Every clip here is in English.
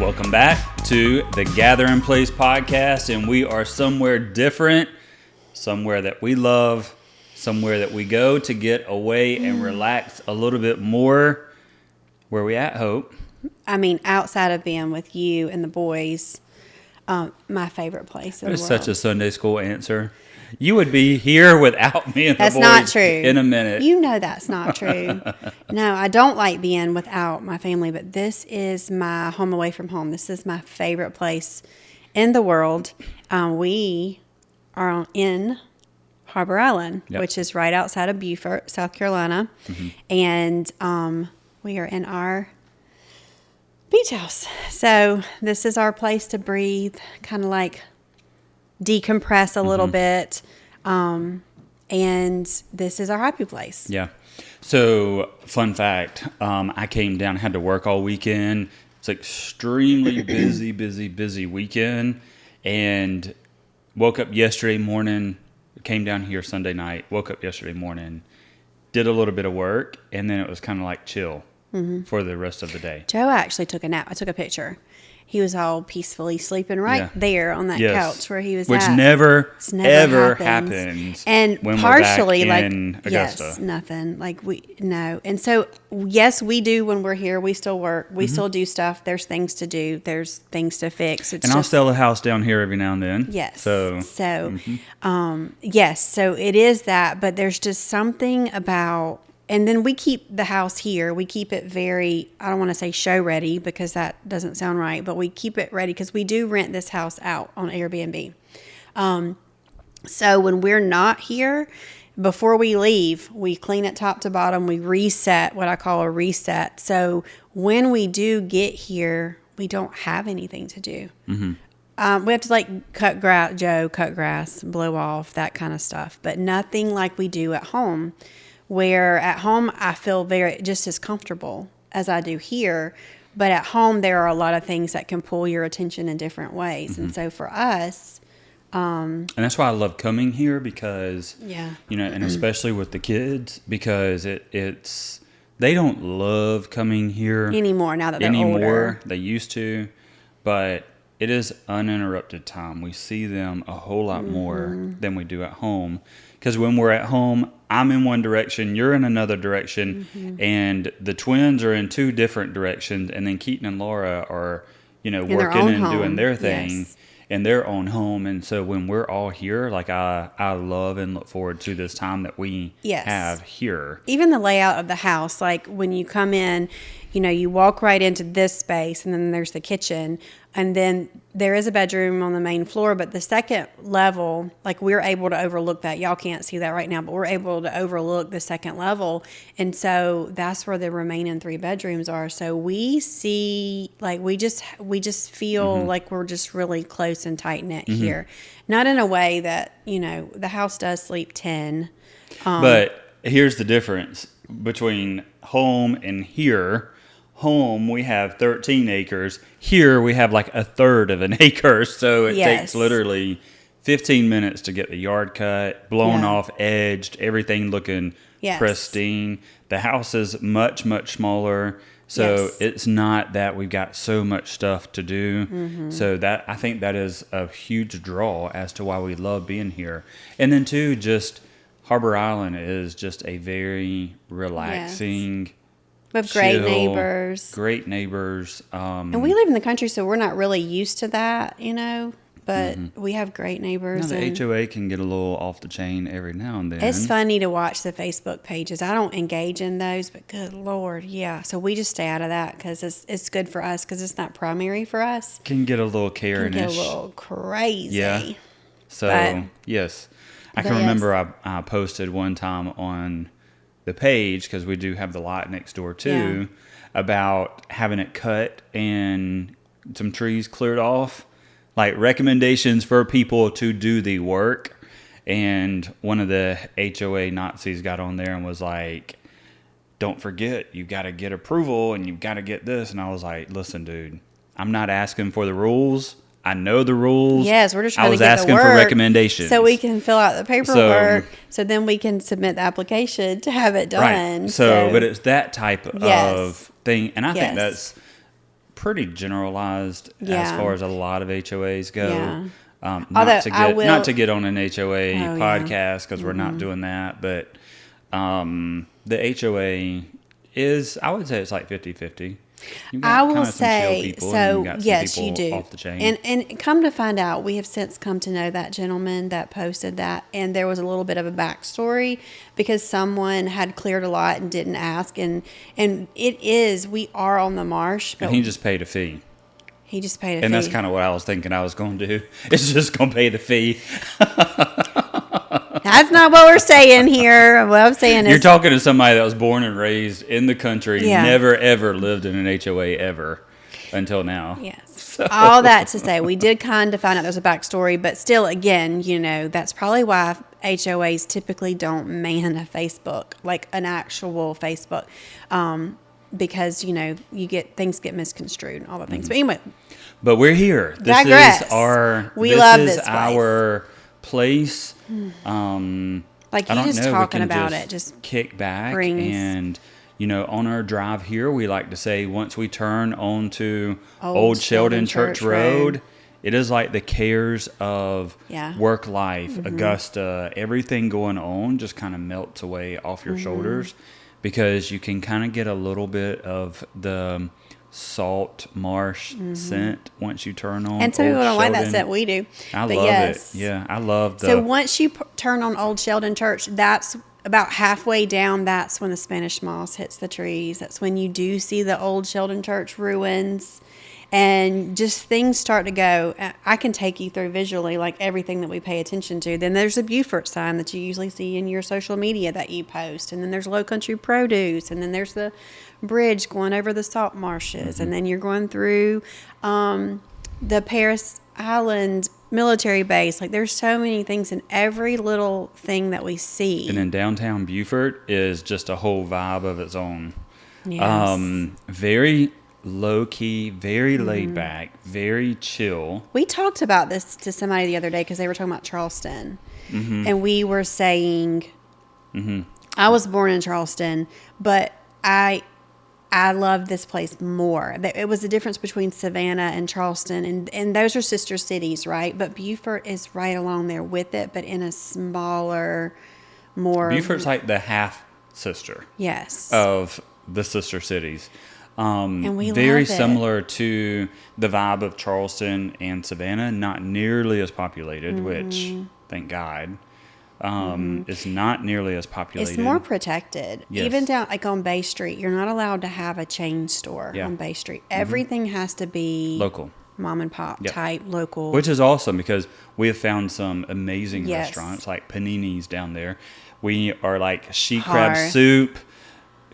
Welcome back to the Gather in Place podcast, and we are somewhere different, somewhere that we love, somewhere that we go to get away and relax a little bit more. Where we at, Hope? I mean, outside of being with you and the boys, my favorite place in the world. That is such a Sunday school answer. You would be here without me and the boys. That's not true. In a minute. You know that's not true. No, I don't like being without my family, but this is my home away from home. This is my favorite place in the world. We are in Harbor Island, which is right outside of Beaufort, South Carolina. Mm-hmm. And we are in our beach house. So this is our place to breathe, kind of like decompress a little bit. And this is our happy place. Yeah. So fun fact, I came down, had to work all weekend. It's extremely busy weekend, and woke up yesterday morning, came down here Sunday night, woke up yesterday morning, did a little bit of work, and then it was kind of like chill for the rest of the day. Joe actually took a nap. I took a picture. He was all peacefully sleeping there on that couch where he was Which at. never ever happens. And when partially, we're back in Augusta. Yes, nothing. No. And so, yes, we do when we're here. We still work. We still do stuff. There's things to do. There's things to fix. I'll sell a house down here every now and then. Yes. Yes, so it is that. But there's just something about... And then we keep the house here. We keep it very, I don't want to say show ready because that doesn't sound right, but we keep it ready because we do rent this house out on Airbnb. So when we're not here, before we leave, we clean it top to bottom. We reset, what I call a reset. So when we do get here, we don't have anything to do. Mm-hmm. We have to cut grass, blow off, that kind of stuff, but nothing like we do at home. Where at home I feel just as comfortable as I do here, but at home there are a lot of things that can pull your attention in different ways. And so for us, and that's why I love coming here because and especially with the kids, because it's they don't love coming here anymore now that they're older. They used to, but it is uninterrupted time. We see them a whole lot more than we do at home. Because when we're at home, I'm in one direction, you're in another direction, and the twins are in two different directions, and then Keaton and Laura are, working and doing their thing in their own home. And so when we're all here, I love and look forward to this time that we have here. Even the layout of the house, like when you come in, you walk right into this space, and then there's the kitchen, and then there is a bedroom on the main floor, but the second level, we're able to overlook that. Y'all can't see that right now, but we're able to overlook the second level. And so that's where the remaining 3 bedrooms are. So we see, we just feel like we're just really close and tight knit here. Not in a way that, the house does sleep 10. But here's the difference between home and here. Home, we have 13 acres. Here, we have a third of an acre. So it takes literally 15 minutes to get the yard cut, blown off, edged, everything looking pristine. The house is much, much smaller. So it's not that we've got so much stuff to do. So I think that is a huge draw as to why we love being here. And then too, just Harbor Island is just a very relaxing... We have great neighbors. Great neighbors. And we live in the country, so we're not really used to that, but we have great neighbors. The HOA can get a little off the chain every now and then. It's funny to watch the Facebook pages. I don't engage in those, but good Lord, yeah. So we just stay out of that because it's good for us because it's not primary for us. Can get a little Karen-ish. Can get a little crazy. Yeah. So, yes. I can remember I posted one time on the page, because we do have the lot next door too, about having it cut and some trees cleared off, recommendations for people to do the work. And one of the HOA Nazis got on there and was like, don't forget, you got to get approval and you've got to get this. And I was like, listen, dude, I'm not asking for the rules. I know the rules. Yes, we're just trying to get the work. I was asking for recommendations. So we can fill out the paperwork, so then we can submit the application to have it done. Right. So but it's that type of thing. And I think that's pretty generalized as Yeah. far as a lot of HOAs go. Yeah. Not to get on an HOA Oh, podcast because we're not doing that, but the HOA is, I would say it's like 50-50. You've got I will kinda some chill say, people, and so you've got some yes, you people do. off the chain. And come to find out, we have since come to know that gentleman that posted that, and there was a little bit of a backstory because someone had cleared a lot and didn't ask, and we are on the marsh, but And he just paid a fee. he just paid a And fee. that's kind of what I was thinking I was going to do. It's just going to pay the fee. That's not what we're saying here. What I'm saying is, You're talking to somebody that was born and raised in the country, Yeah. never ever lived in an HOA ever until now. yes. All that to say, we did kind of find out there's a backstory, but still, again, that's probably why HOAs typically don't man a Facebook, like an actual Facebook, because things get misconstrued and all the things. But anyway, But we're here. Digress. This love is this place. our place. like I you don't just know, we talking can about just it, just kick back brings- and on our drive here, we like to say once we turn onto Old Old Sheldon Church Church Road. Road, it is like the cares of Yeah. work life, Augusta, everything going on just kind of melts away off your shoulders because you can kind of get a little bit of the salt marsh scent once you turn on. and some Old people don't like that Sheldon. scent. We do. I But love yes. it. Yeah, I love the. So once you turn on Old Sheldon Church, that's about halfway down. That's when the Spanish moss hits the trees. That's when you do see the Old Sheldon Church ruins, and just things start to go. I can take you through visually, like everything that we pay attention to. Then there's a Beaufort sign that you usually see in your social media that you post, and then there's Low Country Produce, and then there's the bridge going over the salt marshes, and then you're going through the Paris Island military base. Like there's so many things in every little thing that we see. And in downtown Beaufort is just a whole vibe of its own. Yes. Very low key, very laid back, very chill. We talked about this to somebody the other day because they were talking about Charleston, and we were saying, I was born in Charleston, but I love this place more. It was the difference between Savannah and Charleston, and those are sister cities, right? But Beaufort is right along there with it, but in a smaller, more... Beaufort's like the half sister Yes. of the sister cities. And we very love it. similar to the vibe of Charleston and Savannah, not nearly as populated, which, thank God, it's not nearly as populated. It's more protected. Yes. Even down like on Bay Street, you're not allowed to have a chain store Yeah. on Bay Street. Everything has to be local. mom and pop Yep. type, local. Which is awesome because we have found some amazing Yes. restaurants like Panini's down there. We are like she crab Har. soup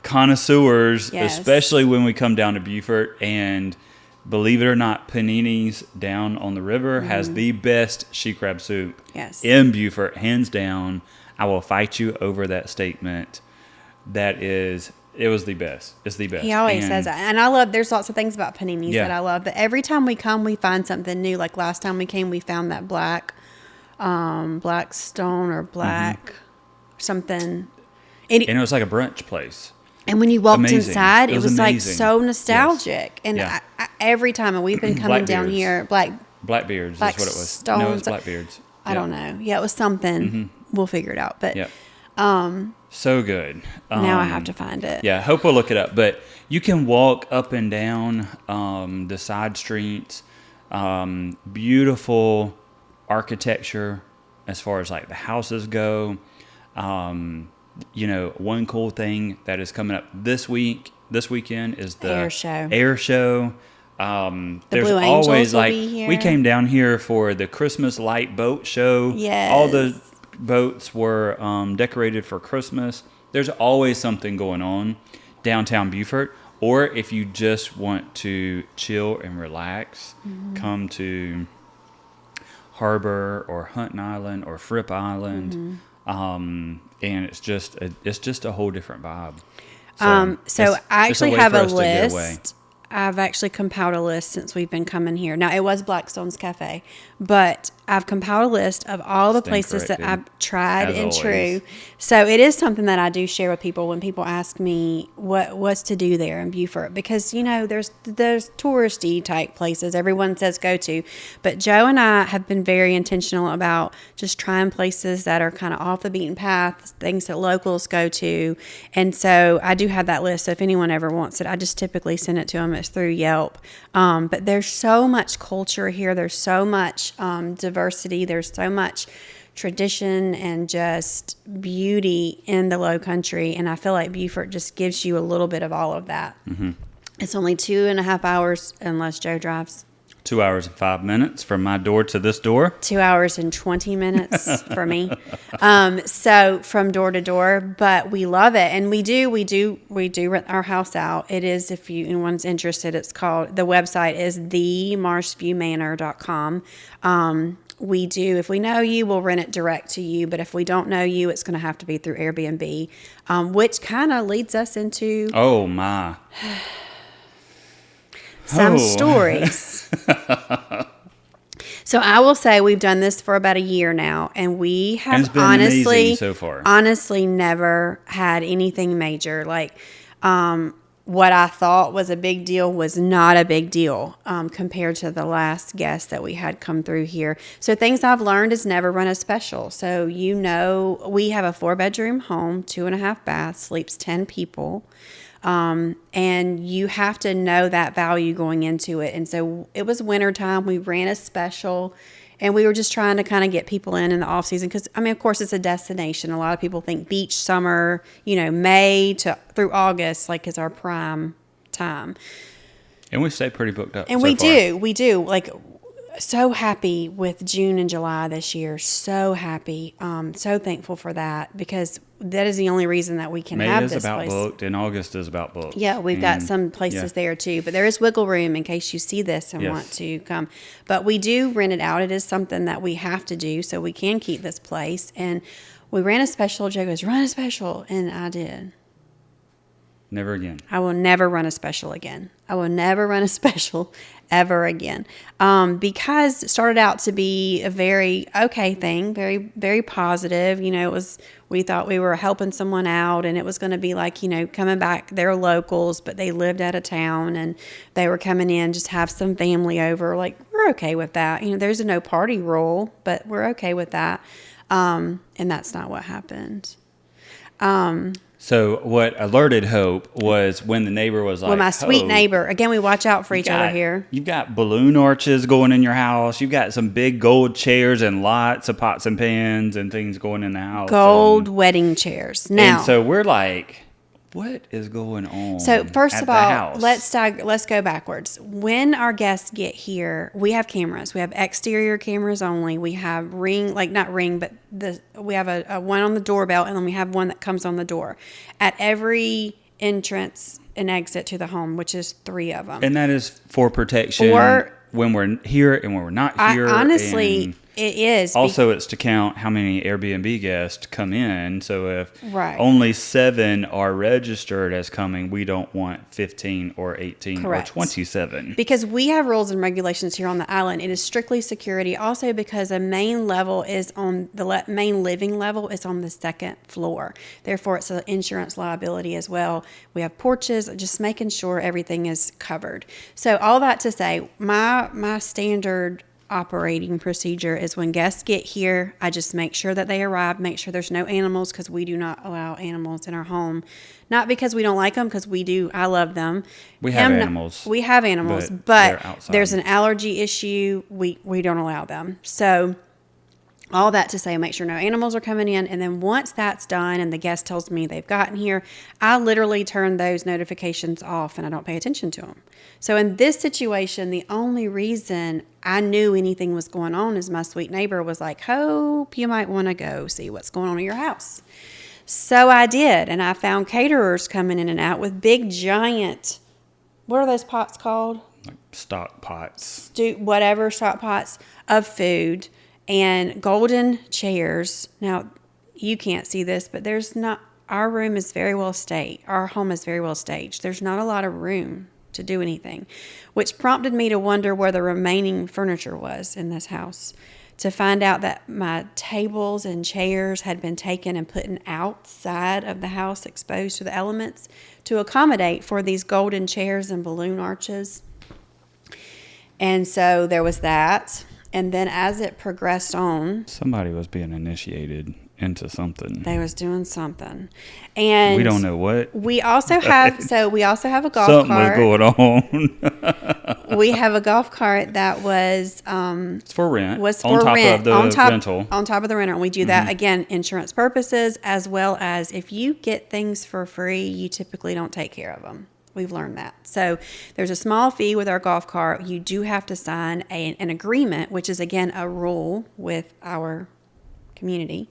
connoisseurs, Yes. especially when we come down to Beaufort. And believe it or not, Panini's down on the river has the best she crab soup Yes. in Beaufort, hands down. I will fight you over that statement. It was the best. It's the best. He always And says that. And I love, there's lots of things about paninis Yeah. that I love. But every time we come, we find something new. Like last time we came, we found that black stone or black something. And it was like a brunch place. And when you walked Amazing. inside, It it was was like amazing. so nostalgic. And Yeah. every time, and we've been coming down Blackbeards. here, Blackbeards Black is what it was. stones. No, it's Blackbeards. I don't know. Yeah, it was something. We'll figure it out. But Yep. So good. now I have to find it. Yeah, hope we'll look it up. But you can walk up and down the side streets. Beautiful architecture as far as like the houses go. One cool thing that is coming up this weekend is the Air show. Air show. There's Blue always Angels will like be here. we came down here for the Christmas light boat show. Yes. All the boats were decorated for Christmas. There's always something going on downtown Beaufort. Or if you just want to chill and relax, come to Harbor or Hunting Island or Fripp Island. And it's just a whole different vibe. So I actually way have for a us to get away. list I've actually compiled a list since we've been coming here. Now, it was Blackstone's Cafe, but I've compiled a list of all the places that I've tried and true. So it is something that I do share with people when people ask me what's to do there in Beaufort. Because, there's touristy type places everyone says go to. But Joe and I have been very intentional about just trying places that are kind of off the beaten path, things that locals go to. And so I do have that list. So if anyone ever wants it, I just typically send it to them. It's through Yelp. But there's so much culture here. There's so much diversity. There's so much tradition and just beauty in the Low Country. And I feel like Beaufort just gives you a little bit of all of that. Mm-hmm. It's only 2.5 hours unless Joe drives. 2 hours and 5 minutes from my door to this door. 2 hours and 20 minutes for me. So from door to door, but we love it. And we do rent our house out. It is, if anyone's interested, the website is themarshviewmanor.com. We do, if we know you, we'll rent it direct to you. But if we don't know you, it's going to have to be through Airbnb, which kind of leads us into... Oh, my. Some stories. So I will say we've done this for about a year now, and we have so far. honestly never had anything major. Like what I thought was a big deal was not a big deal compared to the last guest that we had come through here. So things I've learned is never run a special. So we have a 4-bedroom home, 2.5 baths, sleeps 10 people. And you have to know that value going into it. And so it was wintertime. We ran a special, and we were just trying to kind of get people in the off season. Cause of course it's a destination. A lot of people think beach summer, May through August, is our prime time. And we stay pretty booked up. And we do. Like, so happy with June and July this year. So happy. So thankful for that, because that is the only reason that we can have this place. May is about booked, and August is about booked. Yeah, we've got some places there too, but there is wiggle room in case you see this and want to come. But we do rent it out. It is something that we have to do so we can keep this place. And we ran a special. Joe goes, run a special, and I did. Never again. I will never run a special again. I will never run a special ever again. Because it started out to be a very okay thing, very, very positive. We thought we were helping someone out, and it was going to be like, coming back. They're locals, but they lived out of town, and they were coming in, just have some family over. Like, we're okay with that. There's a no party rule, but we're okay with that. And that's not what happened. So what alerted Hope was when the neighbor was like, well, my sweet neighbor. Again, we watch out for each other here. You've got balloon arches going in your house. You've got some big gold chairs and lots of pots and pans and things going in the house. Gold wedding chairs. Now, and so we're like, what is going on? So first of all, let's go backwards. When our guests get here, we have cameras. We have exterior cameras only. We have we have a one on the doorbell, and then we have one that comes on the door at every entrance and exit to the home, which is 3 of them. And that is for protection when we're here and when we're not here. Honestly, it is. Also, it's to count how many Airbnb guests come in. So if only 7 are registered as coming, we don't want 15 or 18 Correct. Or 27. Because we have rules and regulations here on the island. It is strictly security. Also, because the main level is on the main living level is on the 2nd floor. Therefore, it's an insurance liability as well. We have porches, just making sure everything is covered. So all that to say, my standard operating procedure is when guests get here, I just make sure that they arrive, make sure there's no animals, because we do not allow animals in our home. Not because we don't like them, because we do. I love them. We have animals, but there's an allergy issue. We don't allow them. So all that to say, make sure no animals are coming in. And then once that's done and the guest tells me they've gotten here, I literally turn those notifications off and I don't pay attention to them. So in this situation, the only reason I knew anything was going on is my sweet neighbor was like, Hope, you might want to go see what's going on in your house. So I did. And I found caterers coming in and out with big, giant, what are those pots called? Like stock pots. Stock pots of food. And golden chairs. Now, you can't see this, but our room is very well staged. Our home is very well staged. There's not a lot of room to do anything, which prompted me to wonder where the remaining furniture was in this house, to find out that my tables and chairs had been taken and put outside of the house, exposed to the elements, to accommodate for these golden chairs and balloon arches. And so there was that. And then as it progressed on, somebody was being initiated into something. They was doing something. And we don't know what. We also have a golf something cart. Something was going on. We have a golf cart that was it's for rent. Was on for top rent. Of the rental. On top of the rental. And we do that again, insurance purposes, as well as if you get things for free, you typically don't take care of them. We've learned that. So there's a small fee with our golf cart. You do have to sign an agreement, which is, again, a rule with our community.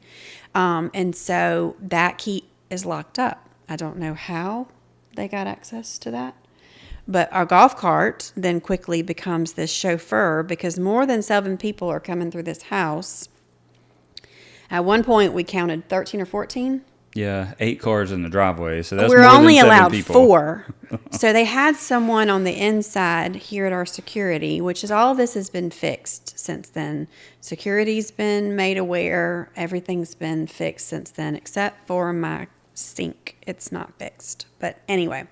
And so that key is locked up. I don't know how they got access to that. But our golf cart then quickly becomes this chauffeur because more than 7 people are coming through this house. At one point, we counted 13 or 14. Yeah, 8 cars in the driveway, so that's we're more only than 7 allowed people. 4. So they had someone on the inside here at our security, which is all this has been fixed since then. Security's been made aware. Everything's been fixed since then, except for my sink. It's not fixed. But anyway,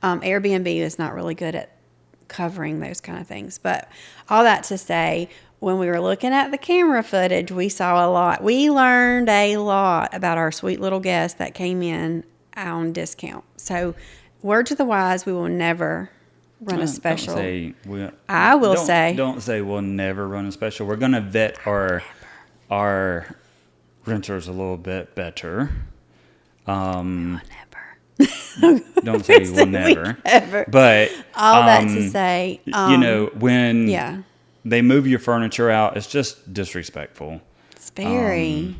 Airbnb is not really good at covering those kind of things. But all that to say, when we were looking at the camera footage, we saw a lot. We learned a lot about our sweet little guest that came in on discount. So, word to the wise, we will never run a special. Don't say we'll never run a special. We're going to vet our renters a little bit better. Never. Don't say we'll never. But all that to say, when they move your furniture out, it's just disrespectful. It's very.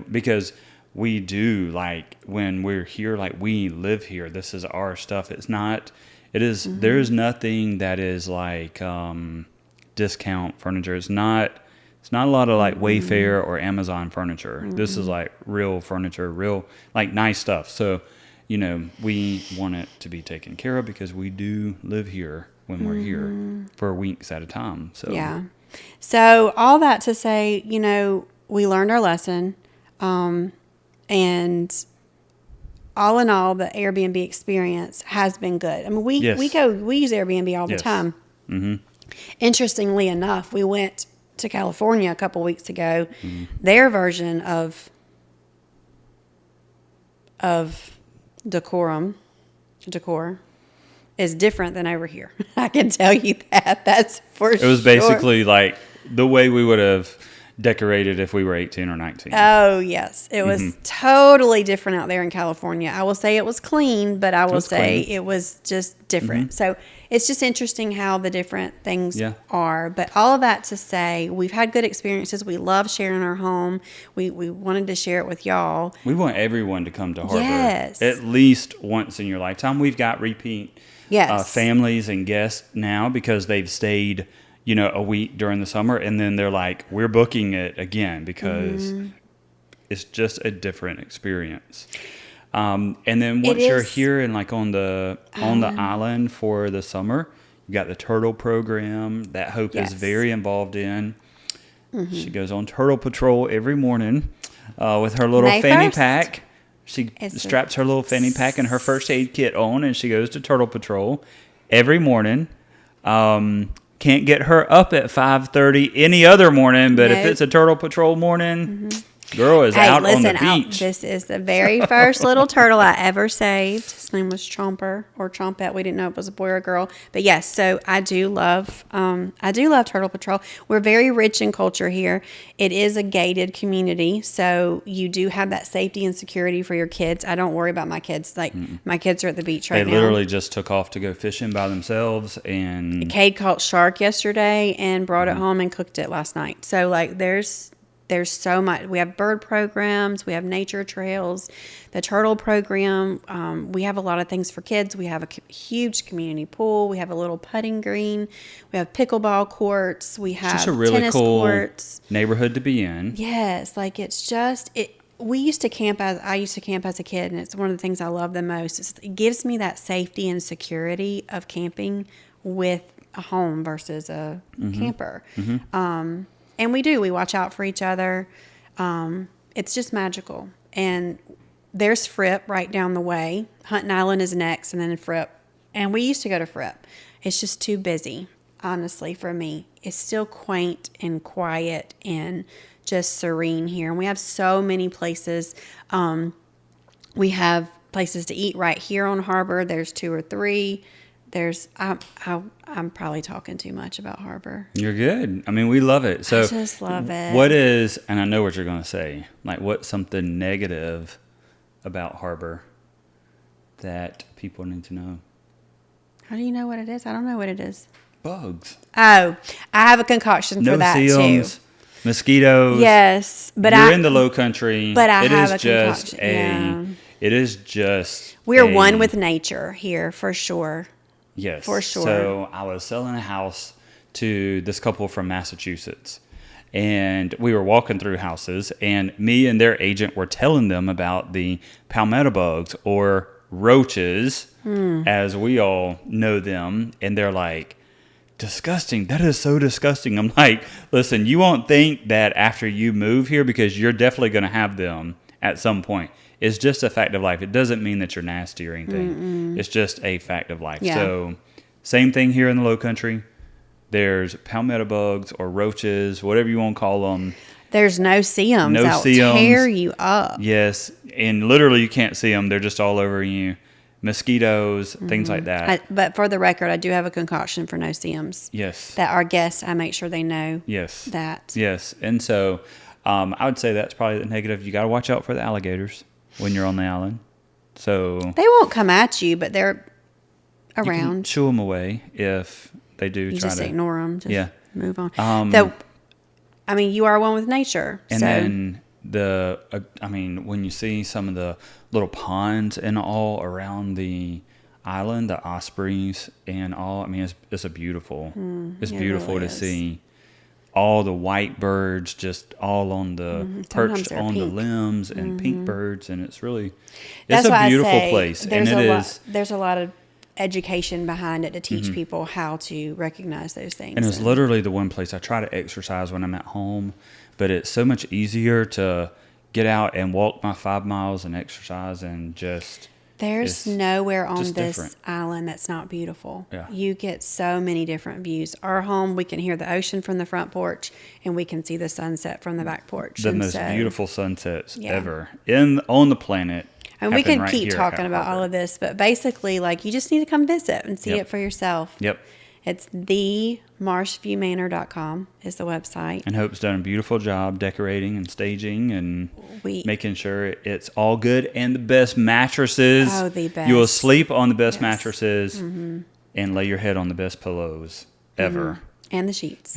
Because we do, like, when we're here, like, we live here. This is our stuff. It's not, it is, there is nothing that is like discount furniture. It's not a lot of, like, Wayfair or Amazon furniture. This is, like, real furniture, real, like, nice stuff. So, we want it to be taken care of because we do live here when we're here for weeks at a time. So yeah. So all that to say, we learned our lesson, and all in all, the Airbnb experience has been good. I mean, we use Airbnb all the time. Mm-hmm. Interestingly enough, we went to California a couple weeks ago. Their version of decor is different than over here. I can tell you that. That's for sure. It was basically like the way we would have decorated if we were 18 or 19. Oh, yes. It was totally different out there in California. I will say it was clean, but I will say it was just different. So it's just interesting how the different things are. But all of that to say, we've had good experiences. We love sharing our home. We wanted to share it with y'all. We want everyone to come to Harbor at least once in your lifetime. We've got repeat families and guests now because they've stayed a week during the summer, and then they're like, we're booking it again because it's just a different experience. And then once you're here and like on the island for the summer, you got the turtle program that Hope is very involved in. She goes on turtle patrol every morning with her little fanny pack. She straps her little fanny pack and her first aid kit on, and she goes to turtle patrol every morning. Can't get her up at 5:30 any other morning, but if it's a turtle patrol morning, girl is out on the beach. This is the very first little turtle I ever saved. His name was Chomper or Chompette. We didn't know if it was a boy or a girl, but yes. So I do love turtle patrol. We're very rich in culture here. It is a gated community, so you do have that safety and security for your kids. I don't worry about my kids. Like my kids are at the beach right now. They literally just took off to go fishing by themselves, and Cade caught shark yesterday and brought it home and cooked it last night. So like there's so much. We have bird programs. We have nature trails. The turtle program. We have a lot of things for kids. We have a huge community pool. We have a little putting green. We have pickleball courts. We have just a really tennis cool courts. neighborhood to be in. Yes, like it's just it. I used to camp as a kid, and it's one of the things I love the most. It gives me that safety and security of camping with a home versus a camper. And we watch out for each other. It's just magical. And there's Fripp right down the way. Hunting Island is next, and then Fripp. And we used to go to Fripp. It's just too busy, honestly, for me. It's still quaint and quiet and just serene here. And we have so many places. We have places to eat right here on Harbor. There's 2 or 3. I'm probably talking too much about Harbor. You're good. I mean, we love it. So I just love it. What is, and I know what you're going to say, like what's something negative about Harbor that people need to know? How do you know what it is? I don't know what it is. Bugs. Oh, I have a concoction for that too. Mosquitoes. Yes, but you're in the Low Country. But I have a concoction. It is just. We're one with nature here for sure. Yes, for sure. So I was selling a house to this couple from Massachusetts, and we were walking through houses, and me and their agent were telling them about the palmetto bugs or roaches, as we all know them, and they're like, disgusting. That is so disgusting. I'm like, listen, you won't think that after you move here, because you're definitely going to have them at some point. It's just a fact of life. It doesn't mean that you're nasty or anything. It's just a fact of life. Yeah. So same thing here in the Low Country. There's palmetto bugs or roaches, whatever you want to call them. There's no-see-ums. They'll tear you up. Yes. And literally you can't see them. They're just all over you. Mosquitoes, things like that. But for the record, I do have a concoction for no-see-ums. Yes. That our guests, I make sure they know that. Yes. And so I would say that's probably the negative. You got to watch out for the alligators when you're on the island. So they won't come at you, but they're around. You can shoo them away if they do you try just to. ignore them. Just move on. I mean, you are one with nature. And then when you see some of the little ponds and all around the island, the ospreys and all, I mean, it's a beautiful. It's beautiful really to see all the white birds just all on the perched on the limbs and pink birds, and it's really it's a beautiful place. And there's a lot of education behind it to teach people how to recognize those things. And it's literally the one place I try to exercise when I'm at home, but it's so much easier to get out and walk my 5 miles and exercise and just. There's nowhere on this island that's not beautiful. Yeah. You get so many different views. Our home, we can hear the ocean from the front porch, and we can see the sunset from the back porch. The most beautiful sunsets ever on the planet. And we could keep talking about all of this, but basically, like, you just need to come visit and see it for yourself. Yep. It's themarshviewmanor.com is the website. And Hope's done a beautiful job decorating and staging and making sure it's all good. And the best mattresses. Oh, the best. You will sleep on the best mattresses and lay your head on the best pillows ever. And the sheets.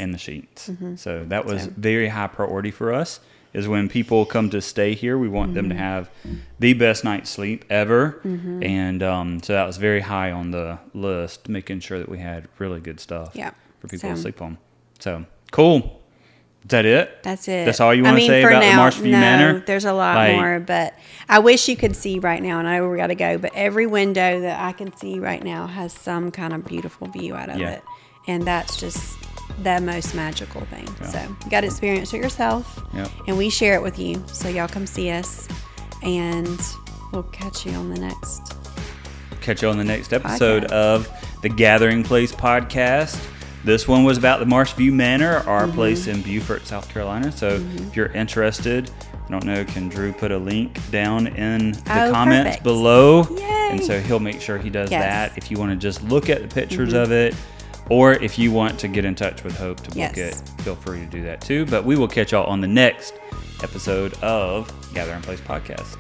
So that was very high priority for us. Is when people come to stay here, we want them to have the best night's sleep ever. And so that was very high on the list, making sure that we had really good stuff for people to sleep on. So, cool. Is that it? That's it. That's all you want to say about the MarshView Manor? No, there's a lot more, but I wish you could see right now, and I know we got to go, but every window that I can see right now has some kind of beautiful view out of it. And that's just the most magical thing. So you got to experience it yourself, and we share it with you. So y'all come see us, and we'll catch you on the next episode of the Gathering Place podcast. This one was about the MarshView Manor, our place in Beaufort, South Carolina. So if you're interested, I don't know, can Drew put a link down in the comments below? Yay. And so he'll make sure he does that. If you want to just look at the pictures of it, or if you want to get in touch with Hope to book it, feel free to do that too. But we will catch y'all on the next episode of Gathering Place Podcast.